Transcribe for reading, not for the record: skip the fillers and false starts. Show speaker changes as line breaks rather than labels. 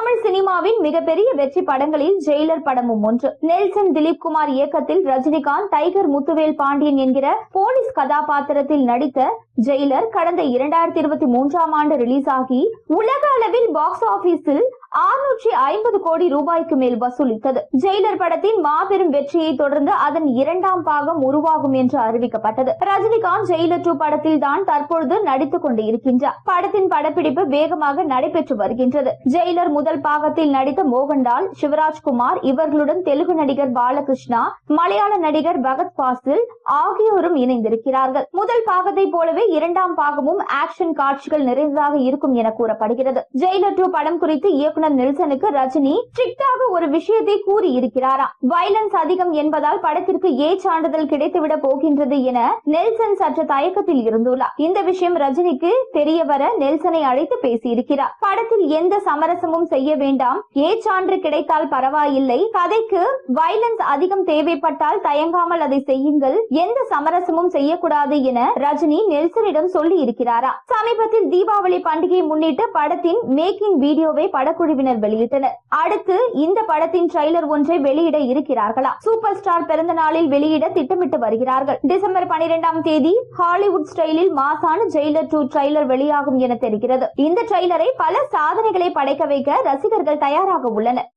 தமிழ் சினிமாவின் மிகப்பெரிய வெற்றி படங்களில் ஜெயிலர் படமும் ஒன்று. நெல்சன் திலீப் குமார் இயக்கத்தில் ரஜினிகாந்த் டைகர் முத்துவேல் பாண்டியன் என்கிற போலீஸ் கதாபாத்திரத்தில் நடித்த ஜெயிலர் கடந்த 2023ஆம் ஆண்டு ரிலீஸ் ஆகி உலக அளவில் பாக்ஸ் ஆபீஸில் 650 கோடி ரூபாய்க்கு மேல் வசூலித்தது. ஜெயிலர் படத்தின் மாபெரும் வெற்றியை தொடர்ந்து அதன் 2ஆம் பாகம் உருவாகும் என்று அறிவிக்கப்பட்டது. ரஜினிகாந்த் ஜெயிலர் 2 படத்தில் தான் தற்பொழுது நடித்துக் கொண்டு இருக்கின்றார். படத்தின் படப்பிடிப்பு வேகமாக நடைபெற்று வருகின்றது. ஜெயிலர் முதல் பாகத்தில் நடித்த மோகன்லால், சிவராஜ்குமார் இவர்களுடன் தெலுங்கு நடிகர் பாலகிருஷ்ணா, மலையாள நடிகர் பகத் பாசில் ஆகியோரும் இணைந்திருக்கிறார்கள். முதல் பாகத்தை போலவே 2ஆம் பாகமும் ஆக்ஷன் காட்சிகள் நிறைந்ததாக இருக்கும் என கூறப்படுகிறது. ஜெயிலர் 2 படம் குறித்து இயக்குனர் நெல்சனுக்கு ரஜினி ஸ்ட்ரிக்டாக ஒரு விஷயத்தை கூறி இருக்கிறாராம். வயலன்ஸ் அதிகம் என்பதால் படத்திற்கு ஏ சான்றிதழ் கிடைத்துவிட போகின்றது என நெல்சன் சற்று தயக்கத்தில் இருந்துள்ளார். இந்த விஷயம் ரஜினிக்கு தெரிய வர நெல்சனை அழைத்து பேசியிருக்கிறார். படத்தில் எந்த சமரசமும் செய்ய வேண்டாம், ஏ சான்று கிடைத்தால் பரவாயில்லை, கதைக்கு வயலன்ஸ் அதிகம் தேவைப்பட்டால் தயங்காமல் அதை செய்யுங்கள், எந்த சமரசமும் செய்யக்கூடாது என ரஜினி நெல்சனிடம் சொல்லி இருக்கிறாரா. சமீபத்தில் தீபாவளி பண்டிகையை முன்னிட்டு படத்தின் மேக்கிங் வீடியோவை படக்குழுவினர் வெளியிட்டனர். அடுத்து இந்த படத்தின் ட்ரெய்லர் ஒன்றை வெளியிட இருக்கிறார்களா. சூப்பர் ஸ்டார் பிறந்த நாளில் வெளியிட திட்டமிட்டு வருகிறார்கள். டிசம்பர் 12ஆம் தேதி ஹாலிவுட் ஸ்டைலில் மாசான ஜெயிலர் 2 ட்ரெய்லர் வெளியாகும் என தெரிகிறது. இந்த ட்ரெய்லரை பல சாதனைகளை படைக்க வைக்க ரசிகர்கள் தயாராக உள்ளனர்.